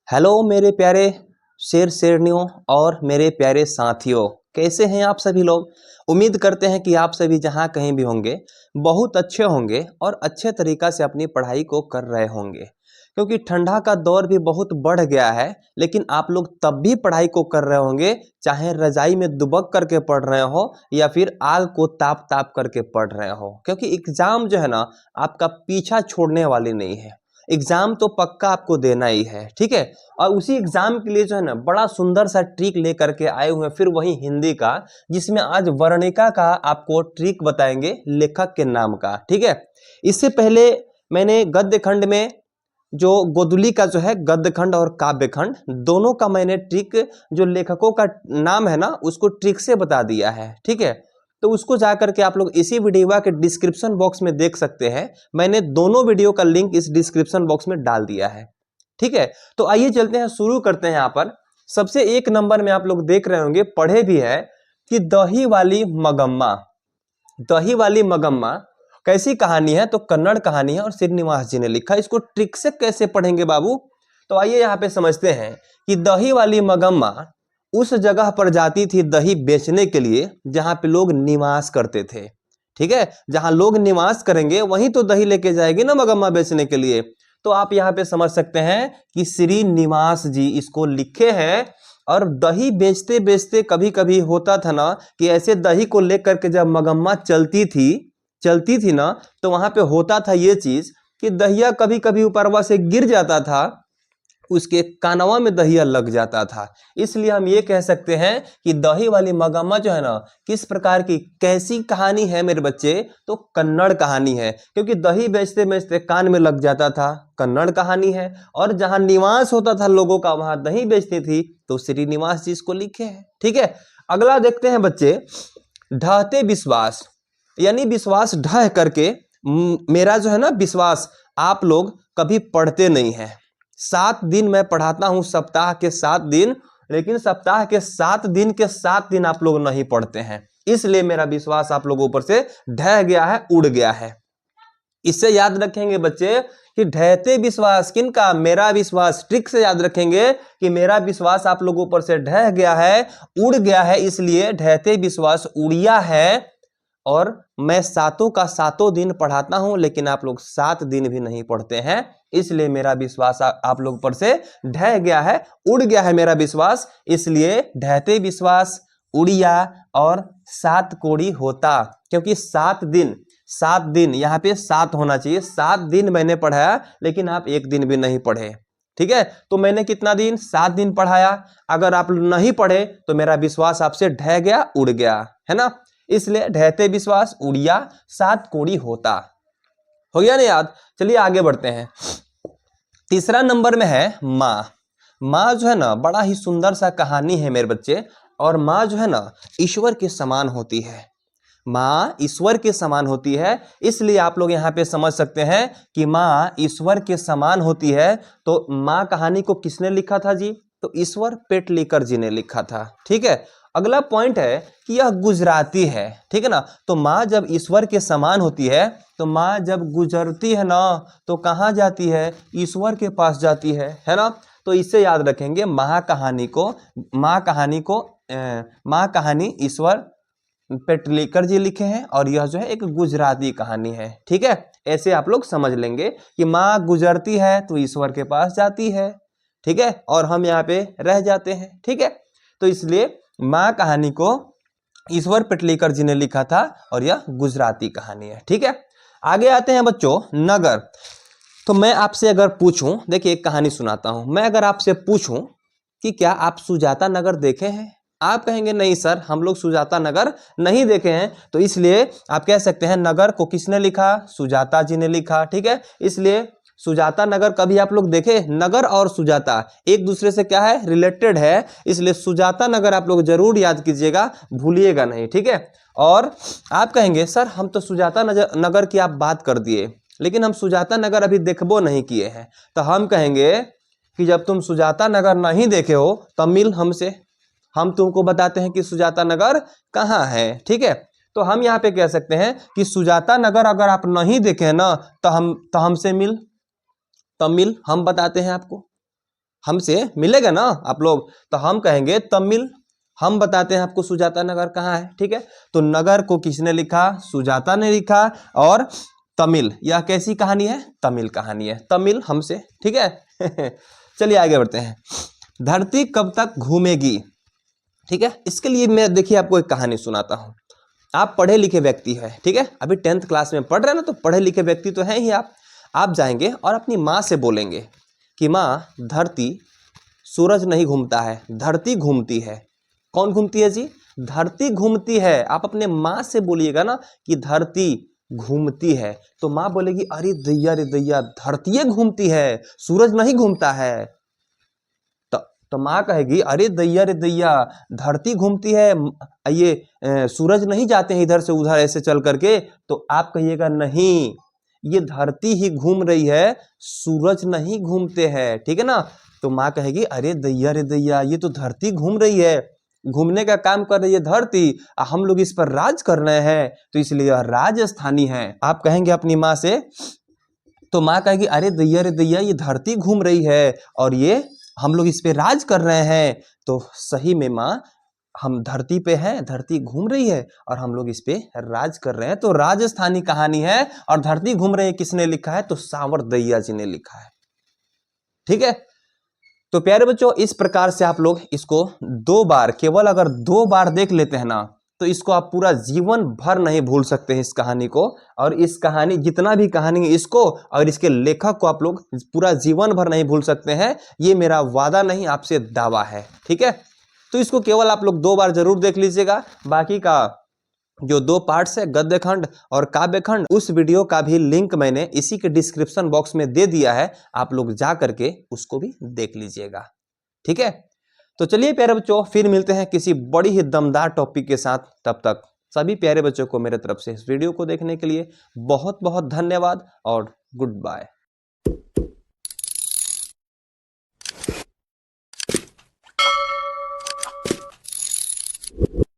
Hello मेरे प्यारे शेरनियों और मेरे प्यारे साथियों, कैसे हैं आप सभी लोग। उम्मीद करते हैं कि आप सभी जहां कहीं भी होंगे बहुत अच्छे होंगे और अच्छे तरीक़ा से अपनी पढ़ाई को कर रहे होंगे, क्योंकि ठंडा का दौर भी बहुत बढ़ गया है। लेकिन आप लोग तब भी पढ़ाई को कर रहे होंगे, चाहे रजाई में दुबक करके पढ़ रहे हो या फिर आग को ताप ताप करके पढ़ रहे हो, क्योंकि एग्ज़ाम जो है ना आपका पीछा छोड़ने वाली नहीं है। एग्जाम तो पक्का आपको देना ही है, ठीक है। और उसी एग्जाम के लिए जो है ना बड़ा सुंदर सा ट्रिक लेकर के आए हुए हैं, फिर वही हिंदी का, जिसमें आज वर्णिका का आपको ट्रिक बताएंगे, लेखक के नाम का, ठीक है। इससे पहले मैंने गद्य खंड में जो गोदुली का जो है गद्य खंड और काव्य खंड दोनों का मैंने ट्रिक, जो लेखकों का नाम है ना उसको ट्रिक से बता दिया है, ठीक है। तो उसको जाकर के आप लोग इसी वीडियो के डिस्क्रिप्शन बॉक्स में देख सकते हैं। मैंने दोनों वीडियो का लिंक इस डिस्क्रिप्शन बॉक्स में डाल दिया है, ठीक है। तो आइए चलते हैं, शुरू करते हैं। यहाँ पर सबसे एक नंबर में आप लोग देख रहे होंगे, पढ़े भी है कि दही वाली मगम्मा। दही वाली मगम्मा कैसी कहानी है? तो कन्नड़ कहानी है और श्रीनिवास जी ने लिखा। इसको ट्रिक से कैसे पढ़ेंगे बाबू? तो आइए यहाँ पे समझते हैं कि दही वाली मगम्मा उस जगह पर जाती थी दही बेचने के लिए जहां पे लोग निवास करते थे, ठीक है। जहां लोग निवास करेंगे वहीं तो दही लेके जाएगी ना मगम्मा बेचने के लिए। तो आप यहाँ पे समझ सकते हैं कि श्रीनिवास जी इसको लिखे हैं। और दही बेचते बेचते कभी कभी होता था ना कि ऐसे दही को लेकर के जब मगम्मा चलती थी ना, तो वहां पे होता था ये चीज कि दहिया कभी कभी ऊपरवा से गिर जाता था, उसके कानवा में दहिया लग जाता था। इसलिए हम ये कह सकते हैं कि दही वाली मगम्मा जो है ना किस प्रकार की, कैसी कहानी है मेरे बच्चे? तो कन्नड़ कहानी है, क्योंकि दही बेचते बेचते कान में लग जाता था, कन्नड़ कहानी है। और जहां निवास होता था लोगों का वहां दही बेचती थी, तो श्रीनिवास जी इसको लिखे हैं, ठीक है। अगला देखते हैं बच्चे, ढहते विश्वास, यानी विश्वास ढह करके। मेरा जो है ना विश्वास, आप लोग कभी पढ़ते नहीं हैं। 7 दिन मैं पढ़ाता हूं, सप्ताह के 7 दिन, लेकिन सप्ताह के 7 दिन के 7 दिन आप लोग नहीं पढ़ते हैं। इसलिए मेरा विश्वास आप लोगों ऊपर से ढह गया है, उड़ गया है। इससे याद रखेंगे बच्चे कि ढहते विश्वास किनका? मेरा विश्वास। ट्रिक से याद रखेंगे कि मेरा विश्वास आप लोगों ऊपर से ढह गया है, उड़ गया है, इसलिए ढहते विश्वास उड़िया है। और मैं 7 का 7 दिन पढ़ाता हूं, लेकिन आप लोग 7 दिन भी नहीं पढ़ते हैं, इसलिए मेरा विश्वास आप लोग पर से ढह गया है, उड़ गया है मेरा विश्वास। इसलिए ढहते विश्वास उड़िया और 7 कोड़ी होता, क्योंकि 7 दिन यहाँ पे 7 होना चाहिए। 7 दिन मैंने पढ़ाया, लेकिन आप 1 दिन भी नहीं पढ़े, ठीक है। तो मैंने कितना दिन? 7 दिन पढ़ाया। अगर आप नहीं पढ़े तो मेरा विश्वास आपसे ढह गया, उड़ गया, है ना। इसलिए ढहते विश्वास उड़िया 7 कोड़ी होता। हो गया ना याद? चलिए आगे बढ़ते हैं। तीसरा नंबर में है माँ। माँ जो है ना बड़ा ही सुंदर सा कहानी है मेरे बच्चे। और माँ जो है ना ईश्वर के समान होती है। माँ ईश्वर के समान होती है, इसलिए आप लोग यहाँ पे समझ सकते हैं कि माँ ईश्वर के समान होती है। तो माँ कहानी को किसने लिखा था जी? तो ईश्वर पेटलीकर जी ने लिखा था, ठीक है। अगला पॉइंट है कि यह गुजराती है, ठीक है ना। तो माँ जब ईश्वर के समान होती है, तो माँ जब गुजरती है ना तो कहाँ जाती है? ईश्वर के पास जाती है ना। तो इससे याद रखेंगे माँ कहानी ईश्वर पेटलीकर जी लिखे हैं, और यह जो है एक गुजराती कहानी है, ठीक है। ऐसे आप लोग समझ लेंगे कि माँ गुजरती है तो ईश्वर के पास जाती है, ठीक है, और हम यहाँ पे रह जाते हैं, ठीक है। तो इसलिए माँ कहानी को ईश्वर पेटलीकर जी ने लिखा था और यह गुजराती कहानी है, ठीक है। आगे आते हैं बच्चों, नगर। तो मैं आपसे अगर पूछूं, देखिए एक कहानी सुनाता हूं। मैं अगर आपसे पूछूं कि क्या आप सुजाता नगर देखे हैं? आप कहेंगे नहीं सर, हम लोग सुजाता नगर नहीं देखे हैं। तो इसलिए आप कह सकते हैं नगर को किसने लिखा? सुजाता जी ने लिखा, ठीक है। इसलिए सुजाता नगर कभी आप लोग देखे? नगर और सुजाता एक दूसरे से क्या है? रिलेटेड है, इसलिए सुजाता नगर आप लोग जरूर याद कीजिएगा, भूलिएगा नहीं, ठीक है। और आप कहेंगे सर हम तो सुजाता नगर की आप बात कर दिए, लेकिन हम सुजाता नगर अभी देखबो नहीं किए हैं। तो हम कहेंगे कि जब तुम सुजाता नगर नहीं देखे हो तब मिल हमसे, हम तुमको बताते हैं कि सुजाता नगर कहाँ है, ठीक है। तो हम यहाँ पे कह सकते हैं कि सुजाता नगर अगर आप नहीं देखे हैं ना तो हमसे मिल, तब मिल हम बताते हैं आपको। हमसे मिलेगा ना आप लोग, तो हम कहेंगे तमिल। हम बताते हैं आपको सुजाता नगर कहाँ है, ठीक है। तो नगर को किसने लिखा? सुजाता ने लिखा। और तमिल, यह कैसी कहानी है? तमिल कहानी है, तमिल हमसे, ठीक है। चलिए आगे बढ़ते हैं। धरती कब तक घूमेगी, ठीक है। इसके लिए मैं देखिए आपको एक कहानी सुनाता हूँ। आप पढ़े लिखे व्यक्ति है, ठीक है, अभी 10th क्लास में पढ़ रहे हैं ना, तो पढ़े लिखे व्यक्ति तो हैं ही आप जाएंगे और अपनी माँ से बोलेंगे कि माँ, धरती, सूरज नहीं घूमता है, धरती घूमती है। कौन घूमती है जी? धरती घूमती है। आप अपने माँ से बोलिएगा ना कि धरती घूमती है, तो माँ बोलेगी अरे दैया रे दैया, धरती घूमती है, सूरज नहीं घूमता है। तो माँ कहेगी अरे दैया रे दैया, धरती घूमती है, ये सूरज नहीं जाते हैं इधर से उधर ऐसे चल करके। तो आप कहिएगा नहीं, ये धरती ही घूम रही है, सूरज नहीं घूमते हैं, ठीक है ना। तो माँ कहेगी अरे दैया रे दैया, ये तो धरती घूम रही है, घूमने का काम कर रही है धरती, हम लोग इस पर राज कर रहे हैं, तो इसलिए यह राजस्थानी है। आप कहेंगे अपनी माँ से, तो माँ कहेगी अरे दैया रे दैया, ये धरती घूम रही है और ये हम लोग इस पे राज कर रहे हैं। तो सही में माँ, हम धरती पे हैं, धरती घूम रही है और हम लोग इस पे राज कर रहे हैं। तो राजस्थानी कहानी है। और धरती घूम रही है किसने लिखा है? तो सांवर दैया जी ने लिखा है, ठीक है। तो प्यारे बच्चों, इस प्रकार से आप लोग इसको 2 बार, केवल अगर 2 बार देख लेते हैं ना, तो इसको आप पूरा जीवन भर नहीं भूल सकते हैं इस कहानी को। और इस कहानी, जितना भी कहानी है, इसको और इसके लेखक को आप लोग पूरा जीवन भर नहीं भूल सकते हैं। ये मेरा वादा नहीं, आपसे दावा है, ठीक है। तो इसको केवल आप लोग 2 बार जरूर देख लीजिएगा। बाकी का जो 2 पार्ट्स है, गद्य खंड और काव्य खंड, उस वीडियो का भी लिंक मैंने इसी के डिस्क्रिप्शन बॉक्स में दे दिया है, आप लोग जा करके उसको भी देख लीजिएगा, ठीक है। तो चलिए प्यारे बच्चों, फिर मिलते हैं किसी बड़ी ही दमदार टॉपिक के साथ। तब तक सभी प्यारे बच्चों को मेरे तरफ से इस वीडियो को देखने के लिए बहुत बहुत धन्यवाद और गुड बाय।